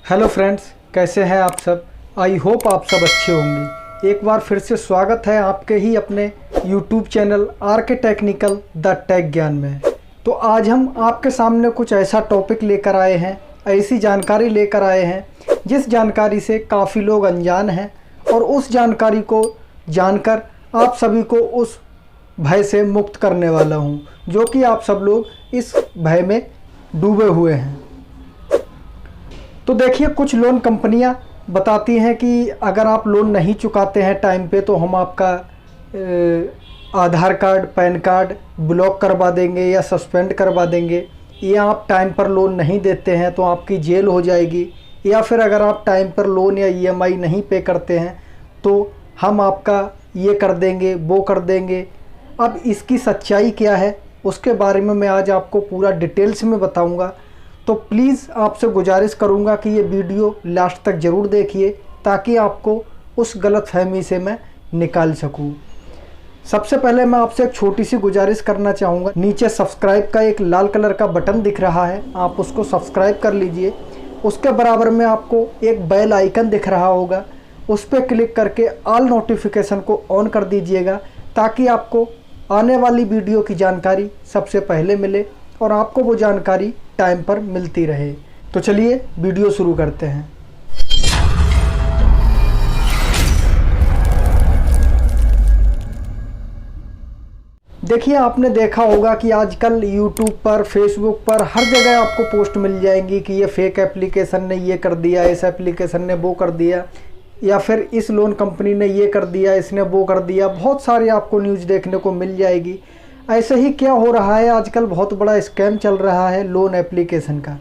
Hello friends, कैसे हैं आप सब। आई होप आप सब अच्छे होंगे। एक बार फिर से स्वागत है आपके ही अपने YouTube channel RK technical the tech Gyan में। तो आज हम आपके सामने कुछ ऐसा टॉपिक लेकर आए हैं, ऐसी जानकारी लेकर आए हैं जिस जानकारी से काफ़ी लोग अनजान हैं, और उस जानकारी को जानकर आप सभी को उस भय से मुक्त करने वाला हूं, जो कि आप सब लोग इस भय में डूबे हुए हैं। तो देखिए, कुछ लोन कंपनियां बताती हैं कि अगर आप लोन नहीं चुकाते हैं टाइम पे तो हम आपका आधार कार्ड, पैन कार्ड ब्लॉक करवा देंगे या सस्पेंड करवा देंगे, या आप टाइम पर लोन नहीं देते हैं तो आपकी जेल हो जाएगी, या फिर अगर आप टाइम पर लोन या ईएमआई नहीं पे करते हैं तो हम आपका ये कर देंगे, वो कर देंगे। अब इसकी सच्चाई क्या है उसके बारे में मैं आज आपको पूरा डिटेल्स में बताऊंगा। तो प्लीज़ आपसे गुजारिश करूंगा कि ये वीडियो लास्ट तक ज़रूर देखिए ताकि आपको उस गलतफहमी से मैं निकाल सकूं। सबसे पहले मैं आपसे एक छोटी सी गुजारिश करना चाहूँगा। नीचे सब्सक्राइब का एक लाल कलर का बटन दिख रहा है, आप उसको सब्सक्राइब कर लीजिए। उसके बराबर में आपको एक बेल आइकन दिख रहा होगा, उस पर क्लिक करके ऑल नोटिफिकेशन को ऑन कर दीजिएगा ताकि आपको आने वाली वीडियो की जानकारी सबसे पहले मिले और आपको वो जानकारी टाइम पर मिलती रहे। तो चलिए वीडियो शुरू करते हैं। देखिए, आपने देखा होगा कि आजकल यूट्यूब पर, फेसबुक पर हर जगह आपको पोस्ट मिल जाएंगी कि ये फेक एप्लीकेशन ने ये कर दिया, इस एप्लीकेशन ने वो कर दिया, या फिर इस लोन कंपनी ने ये कर दिया, इसने वो कर दिया। बहुत सारी आपको न्यूज़ देखने को मिल जाएगी। ऐसे ही क्या हो रहा है, आजकल बहुत बड़ा स्कैम चल रहा है लोन एप्लीकेशन का।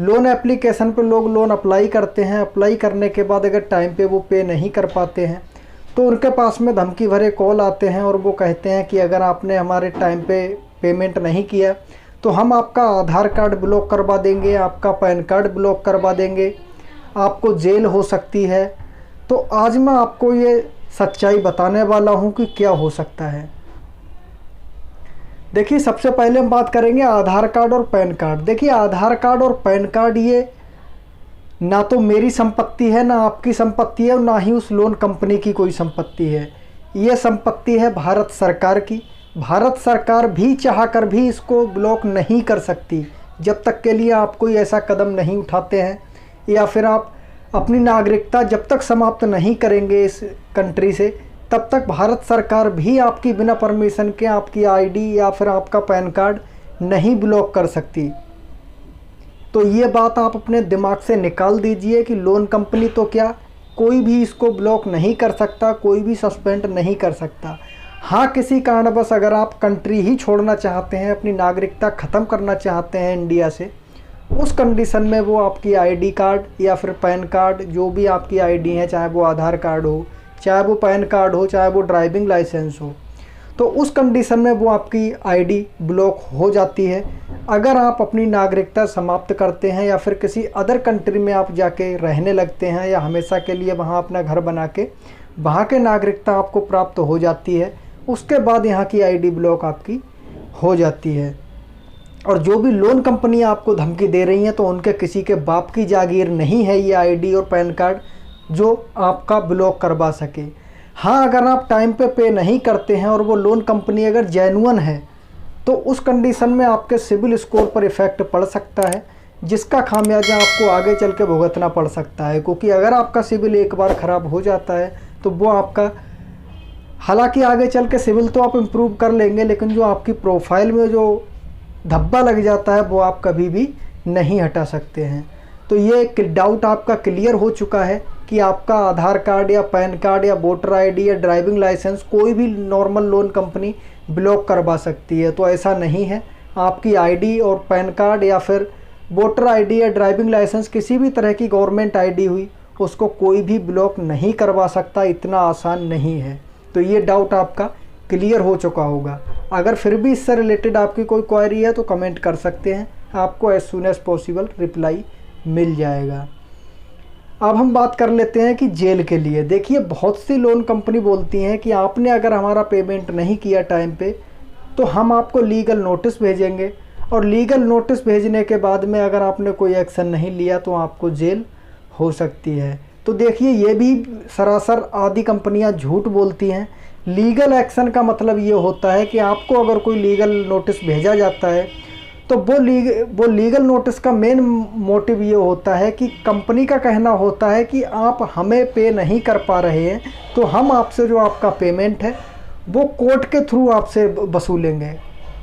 लोन एप्लीकेशन पर लोग लोन अप्लाई करते हैं, अप्लाई करने के बाद अगर टाइम पे वो पे नहीं कर पाते हैं तो उनके पास में धमकी भरे कॉल आते हैं और वो कहते हैं कि अगर आपने हमारे टाइम पे पेमेंट नहीं किया तो हम आपका आधार कार्ड ब्लॉक करवा देंगे, आपका पैन कार्ड ब्लॉक करवा देंगे, आपको जेल हो सकती है। तो आज मैं आपको ये सच्चाई बताने वाला हूँ कि क्या हो सकता है। देखिए, सबसे पहले हम बात करेंगे आधार कार्ड और पैन कार्ड। देखिए, आधार कार्ड और पैन कार्ड ये ना तो मेरी संपत्ति है, ना आपकी संपत्ति है, और ना ही उस लोन कंपनी की कोई संपत्ति है। ये संपत्ति है भारत सरकार की। भारत सरकार भी चाहकर भी इसको ब्लॉक नहीं कर सकती जब तक के लिए आप कोई ऐसा कदम नहीं उठाते हैं, या फिर आप अपनी नागरिकता जब तक समाप्त नहीं करेंगे इस कंट्री से, तब तक भारत सरकार भी आपकी बिना परमिशन के आपकी आईडी या फिर आपका पैन कार्ड नहीं ब्लॉक कर सकती। तो ये बात आप अपने दिमाग से निकाल दीजिए कि लोन कंपनी तो क्या, कोई भी इसको ब्लॉक नहीं कर सकता, कोई भी सस्पेंड नहीं कर सकता। हाँ, किसी कारणवश अगर आप कंट्री ही छोड़ना चाहते हैं, अपनी नागरिकता ख़त्म करना चाहते हैं इंडिया से, उस कंडीशन में वो आपकी आईडी कार्ड या फिर पैन कार्ड, जो भी आपकी आईडी है, चाहे वो आधार कार्ड हो, चाहे वो पैन कार्ड हो, चाहे वो ड्राइविंग लाइसेंस हो, तो उस कंडीशन में वो आपकी आईडी ब्लॉक हो जाती है। अगर आप अपनी नागरिकता समाप्त करते हैं या फिर किसी अदर कंट्री में आप जाके रहने लगते हैं, या हमेशा के लिए वहाँ अपना घर बना के वहाँ के नागरिकता आपको प्राप्त हो जाती है, उसके बाद यहाँ की आईडी ब्लॉक आपकी हो जाती है। और जो भी लोन कंपनी आपको धमकी दे रही हैं तो उनके किसी के बाप की जागीर नहीं है ये आईडी और पैन कार्ड जो आपका ब्लॉक करवा सके। हाँ, अगर आप टाइम पे नहीं करते हैं और वो लोन कंपनी अगर जेन्युइन है तो उस कंडीशन में आपके सिविल स्कोर पर इफ़ेक्ट पड़ सकता है, जिसका खामियाजा आपको आगे चल के भुगतना पड़ सकता है। क्योंकि अगर आपका सिविल एक बार ख़राब हो जाता है तो वो आपका, हालांकि आगे चल के सिविल तो आप इम्प्रूव कर लेंगे, लेकिन जो आपकी प्रोफाइल में जो धब्बा लग जाता है वो आप कभी भी नहीं हटा सकते हैं। तो ये एक डाउट आपका क्लियर हो चुका है कि आपका आधार कार्ड या पैन कार्ड या वोटर आईडी या ड्राइविंग लाइसेंस कोई भी नॉर्मल लोन कंपनी ब्लॉक करवा सकती है। तो ऐसा नहीं है। आपकी आईडी और पैन कार्ड या फिर वोटर आईडी या ड्राइविंग लाइसेंस, किसी भी तरह की गवर्नमेंट आईडी हुई, उसको कोई भी ब्लॉक नहीं करवा सकता, इतना आसान नहीं है। तो ये डाउट आपका क्लियर हो चुका होगा। अगर फिर भी इससे रिलेटेड आपकी कोई क्वेरी है तो कमेंट कर सकते हैं, आपको as soon as possible reply मिल जाएगा। अब हम बात कर लेते हैं कि जेल के लिए। देखिए, बहुत सी लोन कंपनी बोलती हैं कि आपने अगर हमारा पेमेंट नहीं किया टाइम पे तो हम आपको लीगल नोटिस भेजेंगे, और लीगल नोटिस भेजने के बाद में अगर आपने कोई एक्शन नहीं लिया तो आपको जेल हो सकती है। तो देखिए ये भी सरासर आधी कंपनियां झूठ बोलती हैं। लीगल एक्शन का मतलब ये होता है कि आपको अगर कोई लीगल नोटिस भेजा जाता है तो वो लीगल नोटिस का मेन मोटिव ये होता है कि कंपनी का कहना होता है कि आप हमें पे नहीं कर पा रहे हैं, तो हम आपसे जो आपका पेमेंट है वो कोर्ट के थ्रू आपसे वसूलेंगे।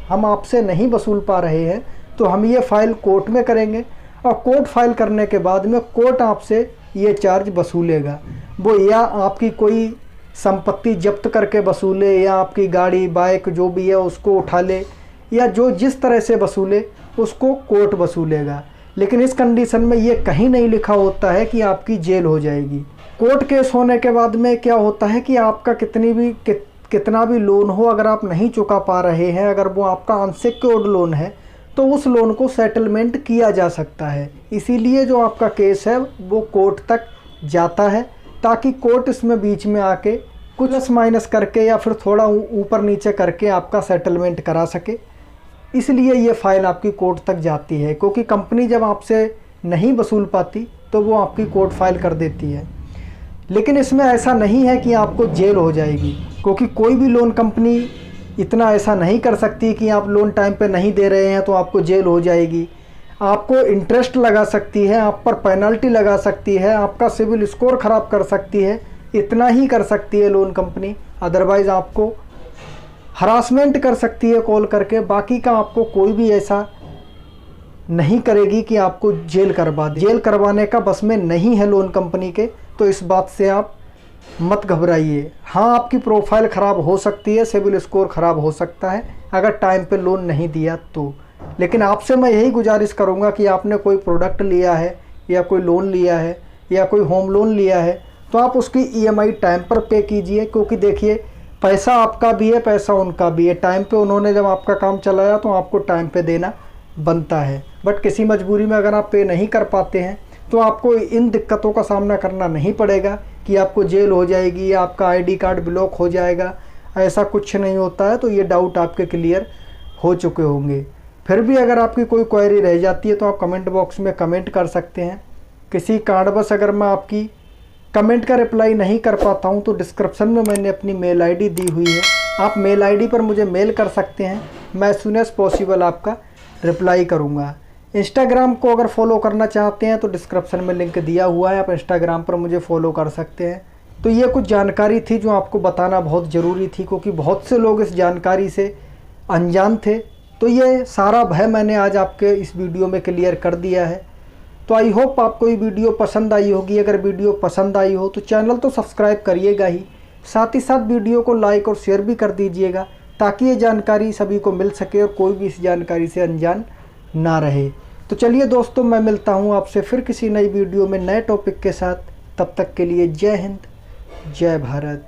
हम आपसे नहीं वसूल पा रहे हैं तो हम ये फ़ाइल कोर्ट में करेंगे, और कोर्ट फाइल करने के बाद में कोर्ट आपसे ये चार्ज वसूलेगा। वो या आपकी कोई संपत्ति जब्त करके वसूले, या आपकी गाड़ी बाइक जो भी है उसको उठा ले, या जो जिस तरह से वसूले उसको कोर्ट वसूलेगा। लेकिन इस कंडीशन में ये कहीं नहीं लिखा होता है कि आपकी जेल हो जाएगी। कोर्ट केस होने के बाद में क्या होता है कि आपका कितना भी लोन हो, अगर आप नहीं चुका पा रहे हैं, अगर वो आपका अनसिक्योर्ड लोन है, तो उस लोन को सेटलमेंट किया जा सकता है। इसीलिए जो आपका केस है वो कोर्ट तक जाता है, ताकि कोर्ट इसमें बीच में आके कुछ प्लस माइनस करके या फिर थोड़ा ऊपर नीचे करके आपका सेटलमेंट करा सके। इसलिए ये फ़ाइल आपकी कोर्ट तक जाती है, क्योंकि कंपनी जब आपसे नहीं वसूल पाती तो वो आपकी कोर्ट फाइल कर देती है। लेकिन इसमें ऐसा नहीं है कि आपको जेल हो जाएगी, क्योंकि कोई भी लोन कंपनी इतना ऐसा नहीं कर सकती कि आप लोन टाइम पे नहीं दे रहे हैं तो आपको जेल हो जाएगी। आपको इंटरेस्ट लगा सकती है, आप पर पेनल्टी लगा सकती है, आपका सिविल स्कोर ख़राब कर सकती है, इतना ही कर सकती है लोन कंपनी। अदरवाइज़ आपको हरासमेंट कर सकती है कॉल करके। बाकी का आपको कोई भी ऐसा नहीं करेगी कि आपको जेल करवा दे। जेल करवाने का बस में नहीं है लोन कंपनी के, तो इस बात से आप मत घबराइए। हाँ, आपकी प्रोफाइल ख़राब हो सकती है, सिविल स्कोर ख़राब हो सकता है अगर टाइम पे लोन नहीं दिया तो। लेकिन आपसे मैं यही गुजारिश करूँगा कि आपने कोई प्रोडक्ट लिया है या कोई लोन लिया है या कोई होम लोन लिया है तो आप उसकी EMI टाइम पर पे कीजिए, क्योंकि देखिए पैसा आपका भी है, पैसा उनका भी है। टाइम पे उन्होंने जब आपका काम चलाया तो आपको टाइम पे देना बनता है। बट किसी मजबूरी में अगर आप पे नहीं कर पाते हैं तो आपको इन दिक्कतों का सामना करना नहीं पड़ेगा कि आपको जेल हो जाएगी या आपका ID कार्ड ब्लॉक हो जाएगा। ऐसा कुछ नहीं होता है। तो ये डाउट आपके क्लियर हो चुके होंगे। फिर भी अगर आपकी कोई क्वेरी रह जाती है तो आप कमेंट बॉक्स में कमेंट कर सकते हैं। किसी कारणवश अगर मैं आपकी कमेंट का रिप्लाई नहीं कर पाता हूं तो डिस्क्रिप्शन में मैंने अपनी मेल ID दी हुई है, आप मेल ID पर मुझे मेल कर सकते हैं। मैं एज सून एज पॉसिबल आपका रिप्लाई करूंगा। इंस्टाग्राम को अगर फॉलो करना चाहते हैं तो डिस्क्रिप्शन में लिंक दिया हुआ है, आप इंस्टाग्राम पर मुझे फॉलो कर सकते हैं। तो ये कुछ जानकारी थी जो आपको बताना बहुत ज़रूरी थी, क्योंकि बहुत से लोग इस जानकारी से अनजान थे। तो ये सारा भय मैंने आज आपके इस वीडियो में क्लियर कर दिया है। तो आई होप आपको ये वीडियो पसंद आई होगी। अगर वीडियो पसंद आई हो तो चैनल तो सब्सक्राइब करिएगा ही, साथ ही साथ वीडियो को लाइक और शेयर भी कर दीजिएगा, ताकि ये जानकारी सभी को मिल सके और कोई भी इस जानकारी से अनजान ना रहे। तो चलिए दोस्तों, मैं मिलता हूँ आपसे फिर किसी नई वीडियो में नए टॉपिक के साथ। तब तक के लिए जय हिंद, जय भारत।